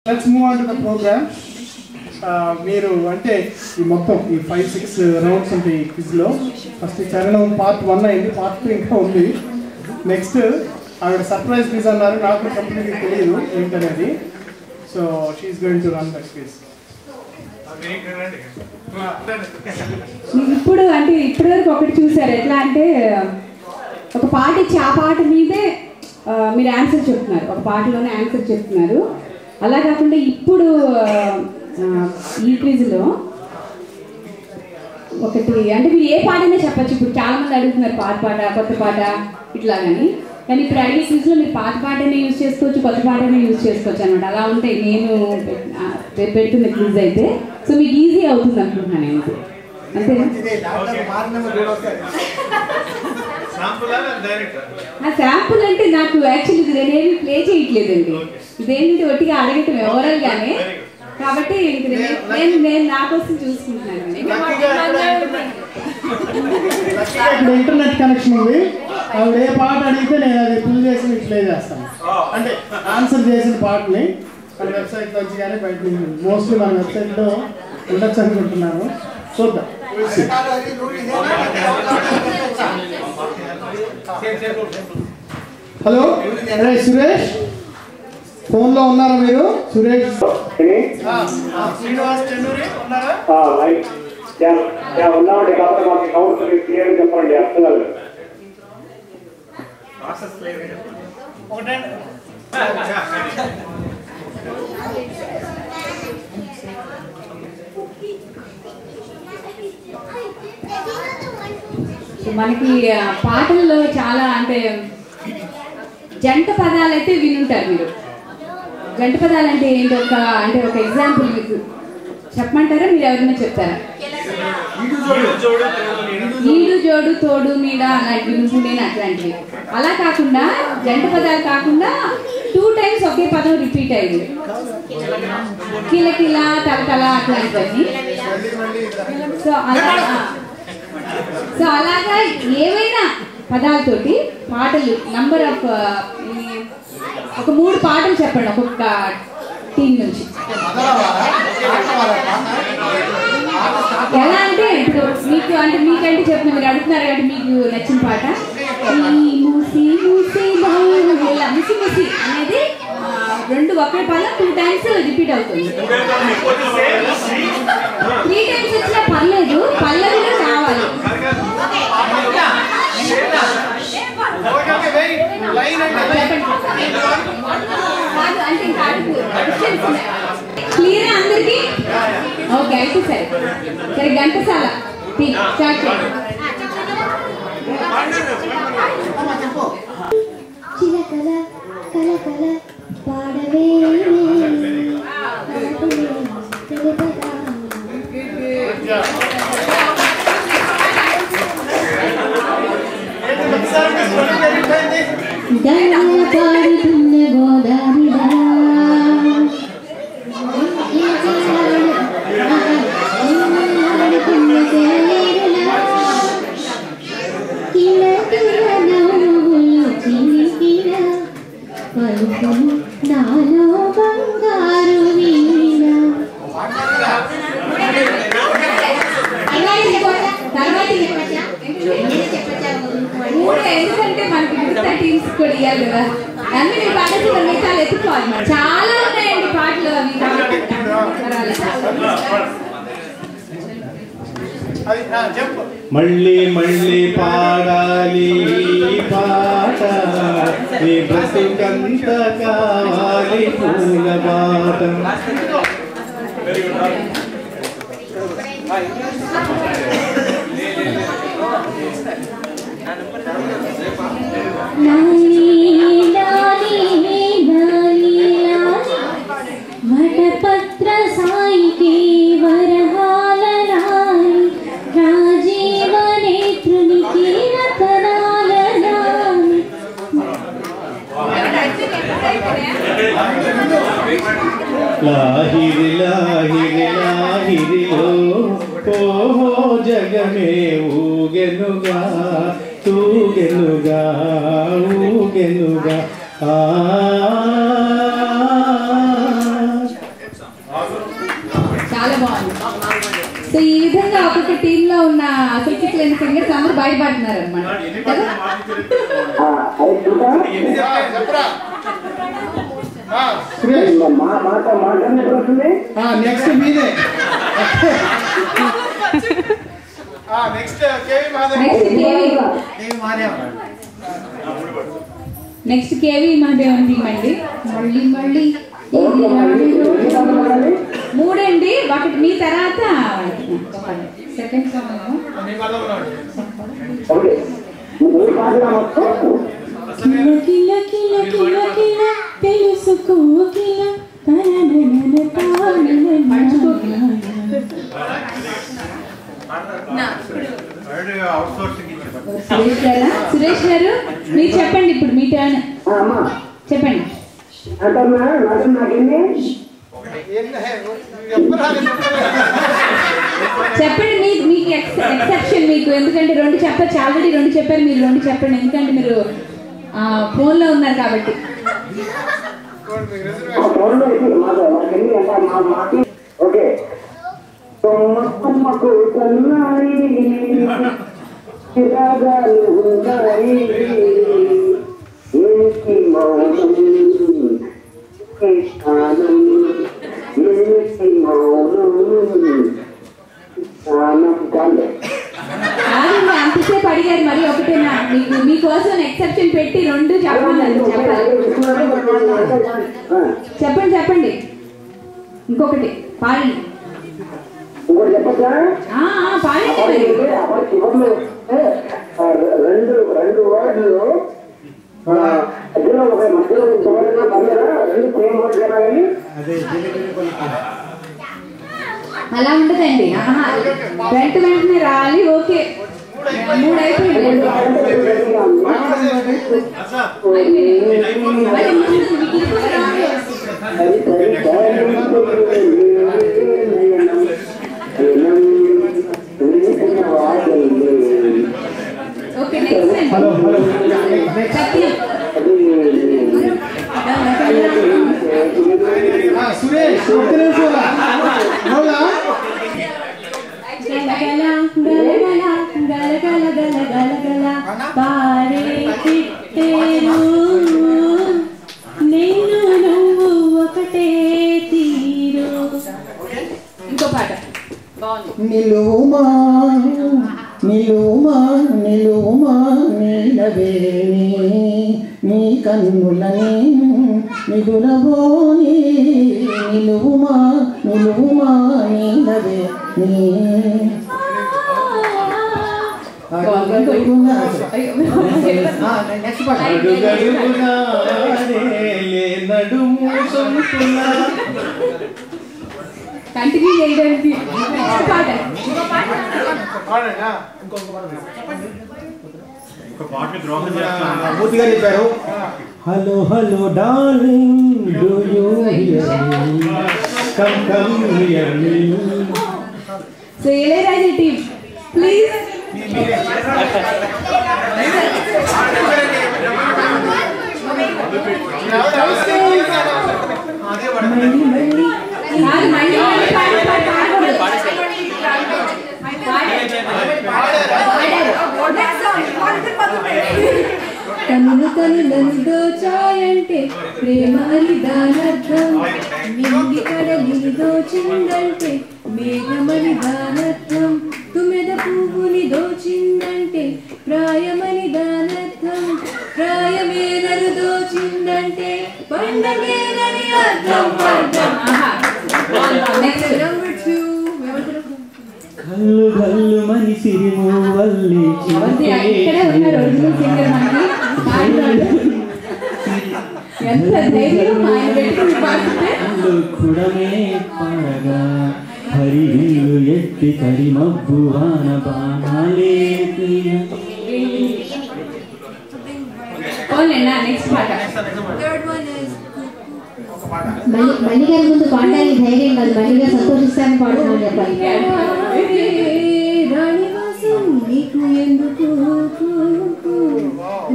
Let's move on to the program. మీరు అంటే ఈ మొత్తం ఈ 5-6 రౌండ్స్ ఉంటాయి ఈ క్విజ్లో. ఫస్ట్ ఈ చరణం పార్ట్ 1 అయింది, పార్ట్ 2 ఇంకా ఉంది. నెక్స్ట్ అక్కడ సర్ప్రైజ్ క్విజ్ అన్నారు, నాకు కంప్లీట్గా తెలియదు ఏంటనేది. So she's going to run that quiz. ఇప్పుడు అంటే ఇప్పటివరకు ఒకటి చూసారు, ఎట్లా అంటే ఒక పాట ఇచ్చి ఆ పాట మీదే మీరు ఆన్సర్ చెప్తున్నారు, ఒక పాటలోనే ఆన్సర్ చెప్తున్నారు. అలా కాకుండా ఇప్పుడు ఈ క్విజ్లో ఒకటి అంటే మీరు ఏ పాటైనా చెప్పచ్చు. ఇప్పుడు చాలామంది అడుగుతున్నారు పాత కొత్త పాట ఇట్లా కానీ ఇప్పుడు అడిగే క్విజ్లో మీరు పాత పాటనే యూజ్ చేసుకోవచ్చు, కొత్త పాటనే యూజ్ చేసుకోవచ్చు అనమాట. అలా ఉంటాయి నేను పెడుతున్న క్విజ్ అయితే. సో మీకు ఈజీ అవుతుంది అనుకుంటున్నాను నేను. అంతేనా? శాంపుల్ అంటే నాకు యాక్చువల్లీ ఇది నేనేమి ప్లే చేయట్లేదండి, ఇదేంటంటే ఒట్టిగా అడగటం ఓవరాల్గానే. కాబట్టి నేను నా కోసం చూసుకుంటున్నాను. ఇంటర్నెట్ కనెక్షన్ ఉంది, ఆవిడ ఏ పాట అడిగితే నేను అది ఫుల్ చేసి మీకు ప్లే చేస్తాను. అంటే ఆన్సర్ చేసిన పాటని మన వెబ్సైట్లో వచ్చి కానీ బయట మోస్ట్లీ మన వెబ్సైట్లో ఉండొచ్చు అనుకుంటున్నాను. చూద్దాం. హలో సురేష్, ఫోన్లో ఉన్నారా మీరు? సురేష్ శ్రీనివాస్ చెన్నూరి ఉన్నారా? ఉన్నామండి. కాబట్టి మాకు కౌన్సిల్ క్లియర్ చెప్పండి. అర్థం కాదు. మనకి పాటల్లో చాలా అంటే జంట పదాలు అయితే వినుంటారు మీరు. జంట పదాలు అంటే ఏంటి, ఒక ఎగ్జాంపుల్ మీకు చెప్పమంటారా, మీరు ఎవరైనా చెప్తారా? ఈడు జోడు తోడు నీడ అలాంటివి వినుకుంటేనే అట్లాంటివి. అలా కాకుండా జంట పదాలు కాకుండా 2 times ఒకే పదం రిపీట్ అయింది, కిలకిల తలతల అట్లాంటివన్నీ. సో అలాగా ఏవైనా పదాలతోటి పాటలు నంబర్ ఆఫ్ ఒక 3 పాటలు చెప్పండి ఒక్కొక్క టీం నుంచి. ఎలా అంటే ఇప్పుడు మీకంటే చెప్పిన మీరు అడుగుతున్నారు కాబట్టి మీకు నచ్చిన పాట మూసి మూసి ముసి ముసి అనేది 2 ఒకే పదం 2 times రిపీట్ అవుతుంది. 3 times వచ్చినా పర్లేదు, పల్లవిలో కావాలి. క్లియర్ అందరికి? ఓకే అయితే సరే ఘంటసాల స్టార్ట్ చేయండి. చిలకల కలకల పాడవే పాడుతున్న గోదావరి నాలో బంగారు వీణ. ఎందుకంటే మనకి మిగతా టీమ్స్ కూడా ఇవ్వాలి కదా, అన్ని మీ పాటలు మిగతాలు ఎత్తుకోవాలి. చాలా ఉన్నాయండి పాటలు అవి. మళ్ళీ మళ్ళీ పాడాలి పాట, నీ బ్రతుకంత కావాలి పూల బాట. వటపత్ర సాయికి వరహాల రాయి, రాజీవ నేత్రునికి రతనాల రాయి. లాహిరి లాహిరి లాహిరిలో ఓహో జగమే ఊగెనుగా తూగెనుగా ఊగెనుగా సో ఈ విధంగా ఒక్కొక్క టీమ్ లో ఉన్న అసలు లేని సింగర్స్ అందరూ బయటపడుతున్నారు అనమాట కదా. నెక్స్ట్ మీదే. నెక్స్ట్ కేవీ మహాదేవన్ టీమ్ అండి. మళ్ళీ మళ్ళీ మూడండి, ఒకటి మీ తర్వాత సెకండ్ సాంగ్ తెలుసుకో సురేష్ గారు మీరు చెప్పండి, ఇప్పుడు మీ టర్న్ చెప్పండి. చెప్పండి మీకు ఎక్సెప్షన్ మీకు, ఎందుకంటే రెండు చెప్పచ్చు, ఆల్రెడీ రెండు చెప్పారు, మీరు రెండు చెప్పండి, ఎందుకంటే మీరు ఫోన్ లో ఉన్నారు కాబట్టి. ఓకే కొమ్మకు కన్నాయి చిరాగాలు ఉన్నాయి ఏమిటి మౌనం స్థానం ఏమిటి మౌనం స్థానం కాలే అంతసేపు అడిగారు, మరి ఒకటేనా మీకు మీకోసం ఎక్సెప్షన్ పెట్టి రెండు చెప్పండి. చెప్పండి చెప్పండి ఇంకొకటి పాడండి. ఇంకోటి చెప్పచ్చా? పాడండి. రెండు వర్డ్లు మధ్యలో ఒక మధ్యలో రెండు సేమ్ వర్డ్ కదా అని అలా ఉండదండి. వెంటనే రావాలి. ఓకే, మూడు అయిపోయింది. ఓకే నెక్స్ట్ సురేష్ నేను నువ్వు ఒకటే తీరు. ఇంకో పాట. నిలువుమా నిలువుమా నిలువుమా నీలవేణి నీ కన్నులని నిదురబోని నిలువుమా నిలువుమా నీలవేణి కంటిన్యూ చేయడానికి పాట. పూర్తిగా చెప్పారు. Hello hello darling do you here me come come here me. So Ilaiyaraaja team please. కన్ను కన్నులను దోచాయంటే ప్రేమ అని దానర్థం. నింగి కడలిని దోచిందంటే మేఘమని దానర్థం. తుమ్మెద పువ్వుని దోచిందంటే ప్రాయమని దానర్థం. ప్రాయమేనరు దోచిందంటే పండగేనని అర్థం. కళ్ళు కళ్ళు మని సిరిమూవల్లి ఇక్కడే ఉన్నారు ఒరిజినల్ సింగర్ మనకి. ఎంత ధైర్యం ఆయన పెట్టుకుని పాడితే. కుడమే పాడగా హరివిల్లు ఎత్తి కడి మబ్బు వాన బాణాలే. నెక్స్ట్ పాట. మళ్ళీ గారి ముందు పాడడానికి ధైర్యం కాదు, మళ్ళీగా సంతోషిస్తాను పాడుతున్నాను చెప్పాలి. రాణివాసం నీకు ఎందుకు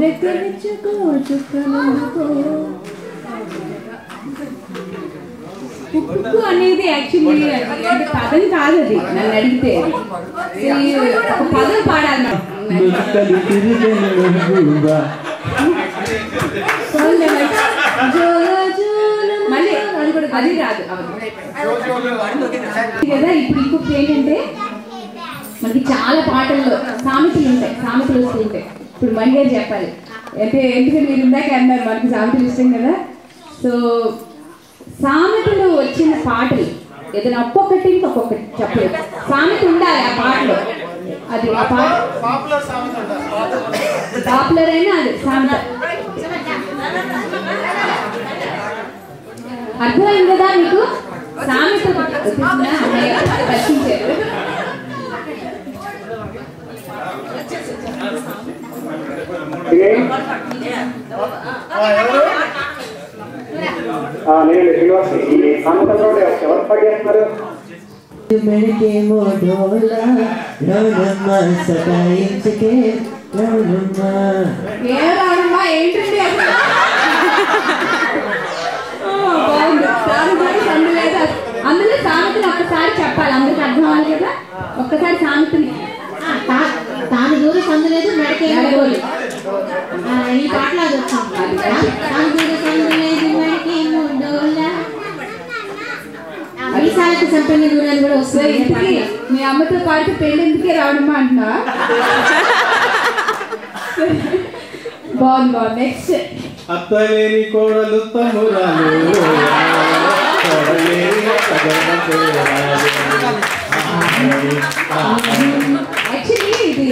రెక్కలిచ్చుకో చుక్కలందుకో. కుక్కు అనేది యాక్చువల్లీ పదం కాదు, అది నన్ను అడిగితే ఒక పదం పాడాలి. మళ్ళీ అది రాదు కదా. ఇప్పుడు ఇంకొకటి ఏంటంటే మనకి చాలా పాటల్లో సామెతలు ఉంటాయి, సామెతలు వస్తూ ఉంటాయి. ఇప్పుడు మణిగారు చెప్పాలి అంటే ఎందుకంటే మీరు ఇందాక అన్నారు మనకి సామెతలు ఇష్టం కదా. సో సామెతలు వచ్చిన పాటలు ఏదైనా ఒక్కొక్కటి ఇంకొకటి చెప్పలేదు, సామెత ఉండాలి ఆ పాటలో. అది ఆ పాట పాపులర్ అయినా అది సామెత. అర్థమైంది కదా మీకు? సామెత రచించారు. నేను శ్రీనివాస్. ఈ సామెతలో ఎవరు పడేస్తున్నారు? ఏంటండి అందులో సామెతని ఒక్కసారి చెప్పాలి, అందరికి అర్థం అవ్వాలి కదా. ఒక్కసారి సామెతని తాను దూరం సందులేదు మెడకేమో ఈ పాటలు అది వచ్చింది. తాను దూరం సందులేదు మెడకేమో మీసాలకు సంపంగి దూరాలు కూడా వస్తాయి. మీ అమ్మతో పాటు పెళ్ళి ఎందుకే రావడమా అంటున్నా. బాగుంది బాగుంది. నెక్స్ట్ అత్తలేని కోడలు తమ్మురాలు యాక్చువల్లీ ఇది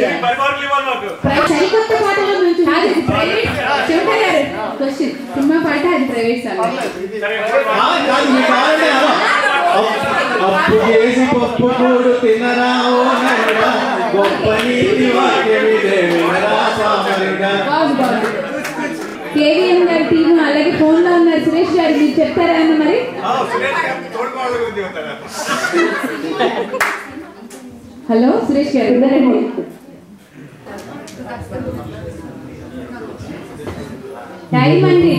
సరికొత్త పాటలో నుంచి ప్రైవేట్ క్వశ్చన్. సినిమా పాట అది ప్రైవేట్ సాంగ్. అప్పు చేసి పప్పు కూడు తినరా ఓ నరుడా, గొప్ప నీతి వాక్యమిదేవినరా పామరుడా. కేవీఎం గారి టీము అలాగే ఫోన్ లో ఉన్నారు సురేష్ గారు, మీరు చెప్తారా అన్న మరి? హలో సురేష్ గారు ఉన్నారండి? టైం అండి.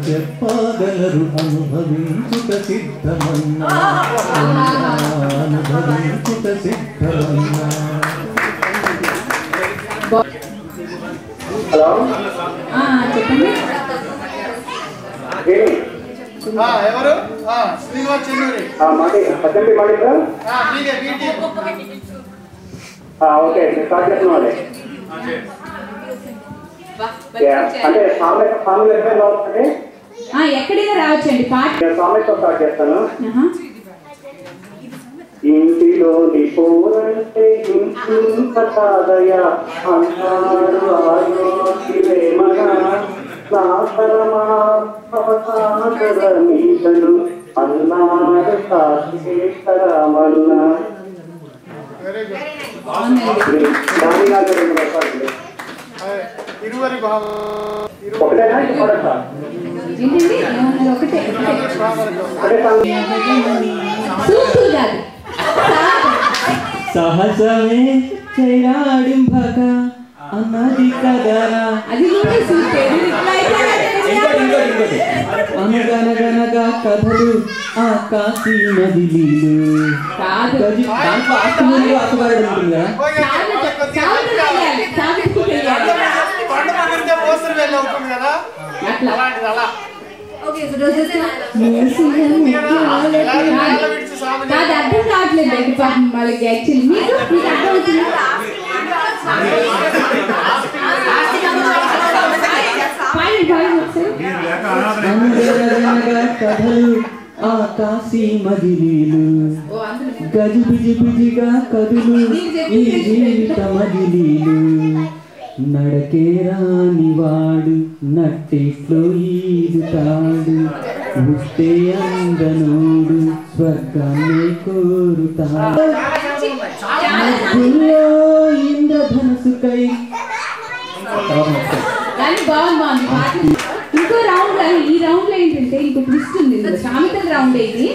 చెప్పగలరు అనుభవించుట సిద్ధమన్నా, అనుభవించుట సిద్ధమన్నా. హలో చెప్పండి. ఎవరు? శ్రీనివాస్ చెన్నూరి. మాది పద్దెనిమిది మాది సార్. ఓకే స్టార్ట్ చేస్తున్నాం. అంటే సామెత అంటే ఎక్కడైనా రావచ్చండి పాట. సామెతో స్టార్ట్ చేస్తాను. ఇంటిలోని పోరంటే ఇంత కాదయా అంటారు ఆయోగిరేమగా, నాశరమా అవసాగర మీదను అన్నారు సాక్షేశ్వరమన్నా. ఒకటేనా చెప్పడా? ఏంటండి ఒకటే సూపర్ కాదు. సహజమే చైరాడింభక అన్నది కదరా. అది కూడా సూపర్. అనగనగనగా కథలు ఆ కాశీ నదిలీలు కాదు దాంట్లో ఆస్తులు ఆటగాడు ఉంటుంది కదా. కాదు అర్థం కావట్లేదు అండి పాపం వాళ్ళకి. యాక్చువల్లీ మీకు అర్థమవుతుంది. కథలు ఆ కాశీ మజిలీలు, గజిబిజి బిజిగా కదులు ఈ జీవిత మజిలీలు. నడకే రాని వాడు నట్టిట్లో ఈదుతాడు, ఉస్తే అందనోడు స్వర్గాన్ని కోరుతాడు. ఇంద్రధనుసుకై కానీ బాగుంది. ఇంకో రౌండ్, ఈ రౌండ్ లో ఏంటంటే ఇంకో ట్విస్ట్ ఉంది. సామెతల రౌండ్ ఇది.